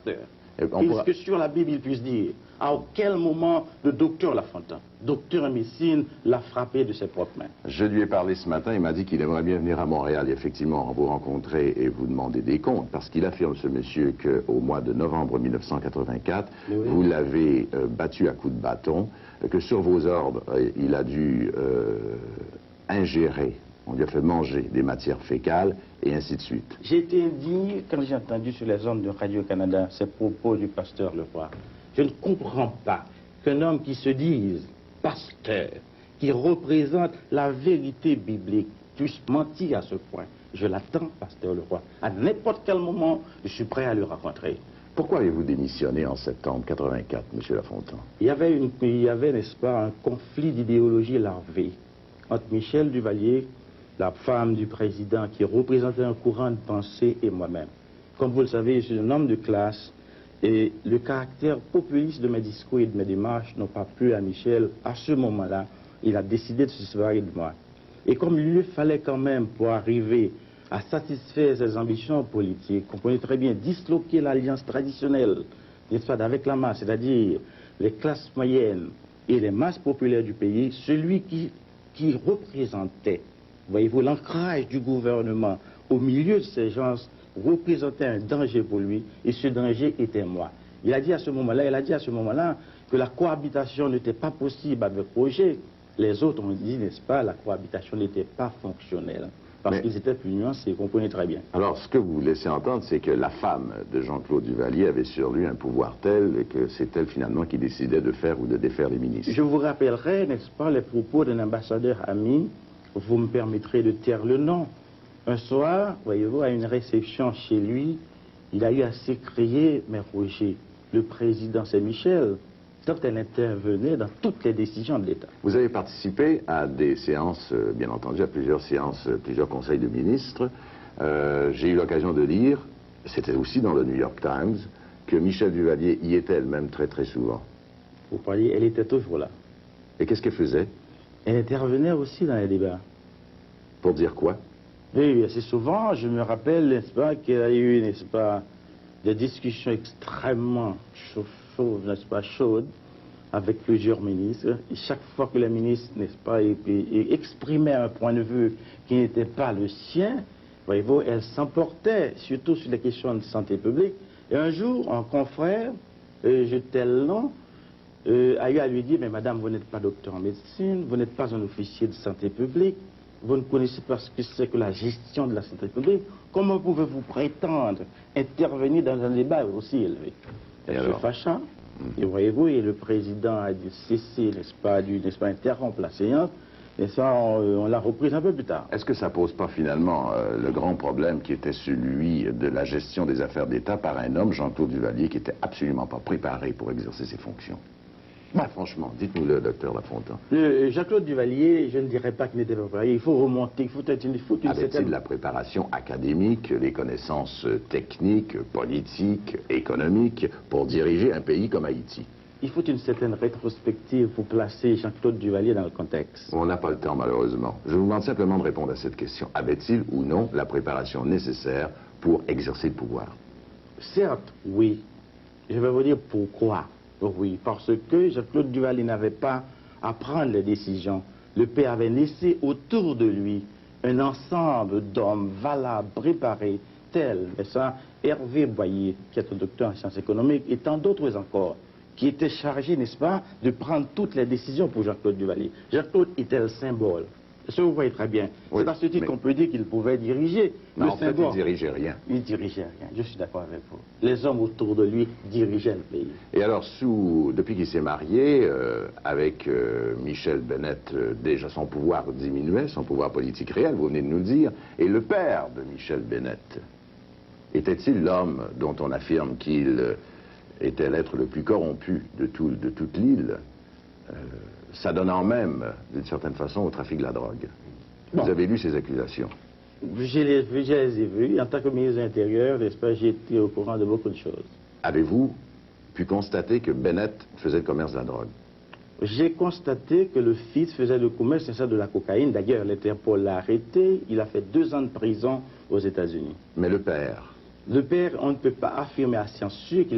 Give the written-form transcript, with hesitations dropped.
pasteur. Est-ce que sur la Bible, il puisse dire à quel moment le docteur Lafontaine, docteur en médecine, l'a frappé de ses propres mains? Je lui ai parlé ce matin, il m'a dit qu'il aimerait bien venir à Montréal, effectivement, vous rencontrer et vous demander des comptes, parce qu'il affirme, ce monsieur, qu'au mois de novembre 1984, oui, vous l'avez battu à coups de bâton, que sur vos ordres, il a dû ingérer, on lui a fait manger des matières fécales, et ainsi de suite. J'ai été indigne quand j'ai entendu sur les ondes de Radio-Canada ces propos du pasteur Leroy. Je ne comprends pas qu'un homme qui se dise pasteur, qui représente la vérité biblique, puisse mentir à ce point. Je l'attends, pasteur Leroy. À n'importe quel moment, je suis prêt à le rencontrer. Pourquoi avez-vous démissionné en septembre 84, M. Lafontaine? Il y avait, n'est-ce pas, un conflit d'idéologie larvé entre Michel Duvalier, la femme du président qui représentait un courant de pensée, et moi-même. Comme vous le savez, je suis un homme de classe et le caractère populiste de mes discours et de mes démarches n'ont pas plu à Michel. À ce moment-là, il a décidé de se séparer de moi. Et comme il lui fallait quand même, pour arriver à satisfaire ses ambitions politiques, comprenez très bien, disloquer l'alliance traditionnelle, n'est-ce pas, avec la masse, c'est-à-dire les classes moyennes et les masses populaires du pays, celui qui représentait, voyez-vous, l'ancrage du gouvernement au milieu de ces gens représentait un danger pour lui, et ce danger était moi. Il a dit à ce moment-là que la cohabitation n'était pas possible avec Roger. Les autres ont dit, n'est-ce pas, la cohabitation n'était pas fonctionnelle, parce qu'ils étaient plus nuancés, vous comprenez très bien. Alors, ce que vous laissez entendre, c'est que la femme de Jean-Claude Duvalier avait sur lui un pouvoir tel que c'est elle, finalement, qui décidait de faire ou de défaire les ministres. Je vous rappellerai, n'est-ce pas, les propos d'un ambassadeur ami, vous me permettrez de taire le nom. Un soir, voyez-vous, à une réception chez lui, il a eu à s'écrier, mais Roger, le président c'est Michel, tant elle intervenait dans toutes les décisions de l'État. Vous avez participé à des séances, bien entendu, à plusieurs séances, plusieurs conseils de ministres. J'ai eu l'occasion de lire, c'était aussi dans le New York Times, que Michel Duvalier y était elle-même très très souvent. Vous parliez, elle était toujours là. Et qu'est-ce qu'elle faisait? Elle intervenait aussi dans les débats. Pour dire quoi? Oui, assez souvent, je me rappelle, n'est-ce pas, qu'il y a eu, n'est-ce pas, des discussions extrêmement chaudes, n'est-ce pas, chaudes, avec plusieurs ministres. Et chaque fois que les ministres, n'est-ce pas, exprimaient un point de vue qui n'était pas le sien, voyez-vous, elle s'emportait, surtout sur les questions de santé publique. Et un jour, un confrère, je tel nom, a eu à lui dire, mais madame, vous n'êtes pas docteur en médecine, vous n'êtes pas un officier de santé publique, vous ne connaissez pas ce que c'est que la gestion de la santé publique, comment pouvez-vous prétendre intervenir dans un débat aussi élevé? Elle se fâcha, et voyez-vous, et le président a dû cesser, n'est-ce pas, interrompre la séance, et ça, on l'a reprise un peu plus tard. Est-ce que ça pose pas finalement le grand problème qui était celui de la gestion des affaires d'État par un homme, Jean-Claude Duvalier, qui était absolument pas préparé pour exercer ses fonctions? Bah, franchement, dites-nous-le, docteur Lafontaine. Jean-Claude Duvalier, je ne dirais pas qu'il n'était pas préparé. Il faut remonter, il faut une certaine... la préparation académique, les connaissances techniques, politiques, économiques, pour diriger un pays comme Haïti? Il faut une certaine rétrospective pour placer Jean-Claude Duvalier dans le contexte. On n'a pas le temps, malheureusement. Je vous demande simplement de répondre à cette question. Avait-il ou non la préparation nécessaire pour exercer le pouvoir? Certes, oui. Je vais vous dire pourquoi. Oui, parce que Jean-Claude Duvalier n'avait pas à prendre les décisions. Le père avait laissé autour de lui un ensemble d'hommes valables, préparés, tels, mais ça, Hervé Boyer, qui est un docteur en sciences économiques, et tant d'autres encore, qui étaient chargés, n'est-ce pas, de prendre toutes les décisions pour Jean-Claude Duvalier. Jean-Claude était le symbole. Ça, vous voyez très bien. Oui, c'est à ce titre qu'on peut dire qu'il pouvait diriger. Mais en fait, il ne dirigeait rien. Il ne dirigeait rien, je suis d'accord avec vous. Les hommes autour de lui dirigeaient le pays. Et alors, depuis qu'il s'est marié, avec Michel Bennett, déjà son pouvoir diminuait, son pouvoir politique réel, vous venez de nous le dire. Et le père de Michel Bennett, était-il l'homme dont on affirme qu'il était l'être le plus corrompu de toute l'île, s'adonnant même, d'une certaine façon, au trafic de la drogue? Bon. Vous avez lu ces accusations? Je les ai vues. En tant que ministre de l'Intérieur, n'est-ce pas, j'ai été au courant de beaucoup de choses. Avez-vous pu constater que Bennett faisait le commerce de la drogue? J'ai constaté que le fils faisait le commerce, c'est ça, de la cocaïne. D'ailleurs, l'Interpol l'a arrêté. Il a fait 2 ans de prison aux États-Unis. Mais le père? Le père, on ne peut pas affirmer à science sûre qu'il